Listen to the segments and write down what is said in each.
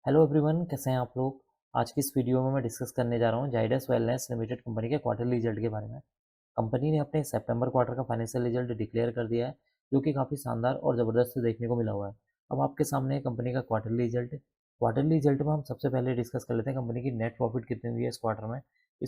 Hello everyone, कैसे हैं आप लोग। आज की इस वीडियो में मैं डिस्कस करने जा रहा हूँ जाइडस वेलनेस लिमिटेड कंपनी के क्वार्टरली रिजल्ट के बारे में। कंपनी ने अपने सितंबर क्वार्टर का फाइनेंशियल रिजल्ट डिक्लेयर कर दिया है, जो कि काफ़ी शानदार और ज़बरदस्त देखने को मिला हुआ है। अब आपके सामने है कंपनी का क्वार्टरली रिजल्ट में हम सबसे पहले डिस्कस कर लेते हैं कंपनी की नेट प्रॉफिट कितनी हुई है इस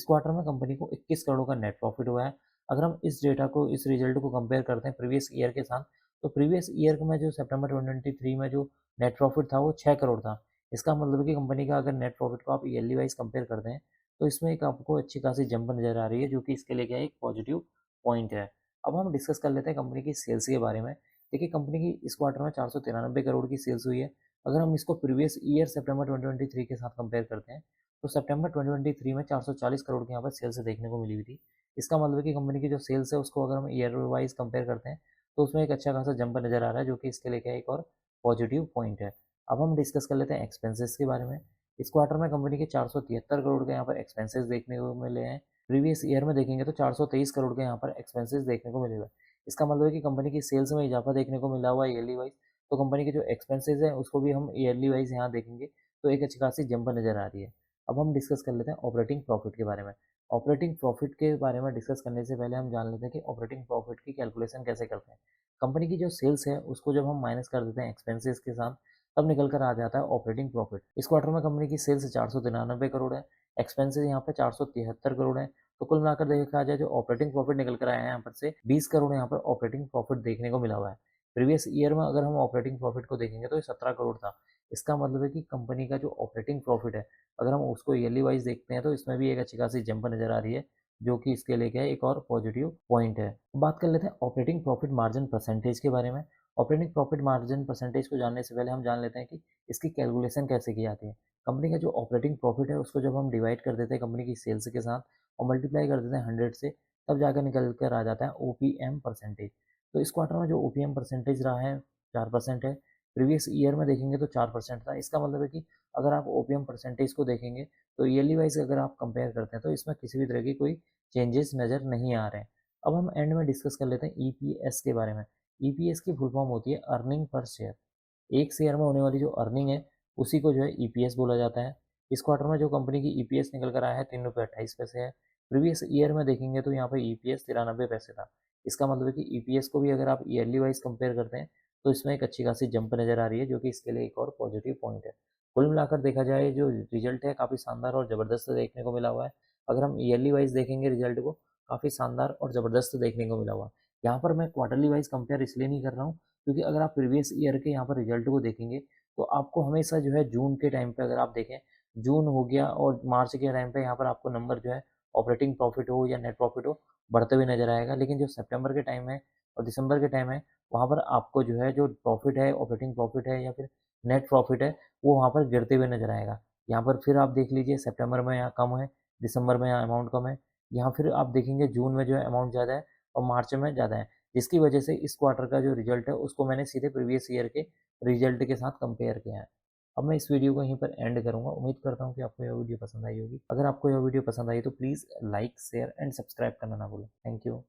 क्वार्टर में कंपनी को 21 करोड़ का नेट प्रॉफिट हुआ है। अगर हम इस रिजल्ट को कंपेयर करते हैं प्रीवियस ईयर के साथ, तो प्रीवियस ईयर में जो सितंबर 2023 में जो नेट प्रॉफिट था वो 6 करोड़ था। इसका मतलब है कि कंपनी का अगर नेट प्रॉफिट को आप ईयरली वाइज कंपेयर करते हैं, तो इसमें एक आपको अच्छी खासी जंप नज़र आ रही है, जो कि इसके लिए क्या है, एक पॉजिटिव पॉइंट है। अब हम डिस्कस कर लेते हैं कंपनी की सेल्स के बारे में। देखिए, कंपनी की इस क्वार्टर में 493 करोड़ की सेल्स हुई है। अगर हम इसको प्रीवियस ईयर सितंबर 2023 के साथ कंपेयर करते हैं, तो सितंबर 2023 में 440 करोड़ की यहाँ पर सेल्स देखने को मिली हुई थी। इसका मतलब है कि कंपनी की जो सेल्स है उसको अगर हम ईयर वाइज कंपेयर करते हैं, तो उसमें एक अच्छा खासा जंप नज़र आ रहा है, जो कि इसके लिए क्या है, एक और पॉजिटिव पॉइंट है। अब हम डिस्कस कर लेते हैं एक्सपेंसेस के बारे में। इस क्वार्टर में कंपनी के 473 करोड़ के यहाँ पर एक्सपेंसेस देखने को मिले हैं। प्रीवियस ईयर में देखेंगे तो 423 करोड़ के यहाँ पर एक्सपेंसेस देखने को मिले हुए हैं। इसका मतलब है कि कंपनी की सेल्स में इजाफा देखने को मिला हुआ है ईयरली वाइज, तो कंपनी के जो एक्सपेंसेस हैं उसको भी हम ईयरली वाइज यहाँ देखेंगे तो एक अच्छी खासी जंप नजर आ रही है। अब हम डिस्कस कर लेते हैं ऑपरेटिंग प्रॉफिट के बारे में। ऑपरेटिंग प्रॉफिट के बारे में डिस्कस करने से पहले हम जान लेते हैं कि ऑपरेटिंग प्रॉफिट की कैलकुलेशन कैसे करते हैं। कंपनी की जो सेल्स है उसको जब हम माइनस कर देते हैं एक्सपेंसेस के साथ, तब निकल कर आ जाता है ऑपरेटिंग प्रॉफिट। इस क्वार्टर में कंपनी की सेल्स 493 करोड़ है, एक्सपेंसेस यहाँ पे 473 करोड़ है। तो कुल मिलाकर देखा जाए जो ऑपरेटिंग प्रॉफिट निकल कर आया है यहाँ पर से 20 करोड़ यहाँ पर ऑपरेटिंग प्रॉफिट देखने को मिला हुआ है। प्रीवियस ईयर में अगर हम ऑपरेटिंग प्रॉफिट को देखेंगे तो ये 17 करोड़ था। इसका मतलब है कि कंपनी का जो ऑपरेटिंग प्रॉफिट है, अगर हम उसको ईयरली वाइज देखते हैं तो इसमें भी एक अच्छी खासी जंप नजर आ रही है, जो कि इसके लिए क्या है, एक और पॉजिटिव पॉइंट है। बात कर लेते हैं ऑपरेटिंग प्रॉफिट मार्जिन परसेंटेज के बारे में। ऑपरेटिंग प्रॉफिट मार्जिन परसेंटेज को जानने से पहले हम जान लेते हैं कि इसकी कैलकुलेशन कैसे की जाती है। कंपनी का जो ऑपरेटिंग प्रॉफिट है उसको जब हम डिवाइड कर देते हैं कंपनी की सेल्स के साथ और मल्टीप्लाई कर देते हैं 100 से, तब जाकर निकल कर आ जाता है ओपीएम परसेंटेज। तो इस क्वार्टर में जो ओपीएम परसेंटेज रहा है 4% है। प्रीवियस ईयर में देखेंगे तो 4% था। इसका मतलब है कि अगर आप ओपीएम परसेंटेज को देखेंगे तो ईयरली वाइज अगर आप कंपेयर करते हैं तो इसमें किसी भी तरह की कोई चेंजेस नज़र नहीं आ रहे हैं। अब हम एंड में डिस्कस कर लेते हैं ईपीएस के बारे में। ईपीएस की फुल फॉर्म होती है अर्निंग पर शेयर। एक शेयर में होने वाली जो अर्निंग है उसी को जो है ईपीएस बोला जाता है। इस क्वार्टर में जो कंपनी की ईपीएस निकल कर आया है 3 रुपये 28 पैसे है। प्रीवियस ईयर में देखेंगे तो यहाँ पर ईपीएस 93 पैसे था। इसका मतलब है कि ईपीएस को भी अगर आप ईयरली वाइज कंपेयर करते हैं तो इसमें एक अच्छी खासी जंप नज़र आ रही है, जो कि इसके लिए एक और पॉजिटिव पॉइंट है। कुल मिलाकर देखा जाए जो रिजल्ट है काफ़ी शानदार और ज़बरदस्त देखने को मिला हुआ है। अगर हम ईयरली वाइज देखेंगे रिजल्ट को, काफ़ी शानदार और ज़बरदस्त देखने को मिला हुआ है। यहाँ पर मैं क्वार्टरली वाइज कंपेयर इसलिए नहीं कर रहा हूँ, क्योंकि अगर आप प्रीवियस ईयर के यहाँ पर रिजल्ट को देखेंगे तो आपको हमेशा जो है जून के टाइम पे अगर आप देखें, जून हो गया और मार्च के टाइम पे यहाँ पर आपको नंबर जो है ऑपरेटिंग प्रॉफिट हो या नेट प्रॉफिट हो बढ़ते हुए नजर आएगा। लेकिन जो सितंबर के टाइम है और दिसंबर के टाइम है, वहाँ पर आपको जो है जो प्रॉफिट है, ऑपरेटिंग प्रॉफिट है या फिर नेट प्रॉफिट है, वो वहाँ पर गिरते हुए नजर आएगा। यहाँ पर फिर आप देख लीजिए सितंबर में यहाँ कम है, दिसंबर में यहाँ अमाउंट कम है। यहाँ फिर आप देखेंगे जून में जो है अमाउंट ज़्यादा है और मार्च में ज़्यादा है, जिसकी वजह से इस क्वार्टर का जो रिजल्ट है उसको मैंने सीधे प्रीवियस ईयर के रिजल्ट के साथ कंपेयर किया है। अब मैं इस वीडियो को यहीं पर एंड करूँगा। उम्मीद करता हूँ कि आपको यह वीडियो पसंद आई होगी। अगर आपको यह वीडियो पसंद आई तो please like, share and subscribe करना ना भूलें। Thank you.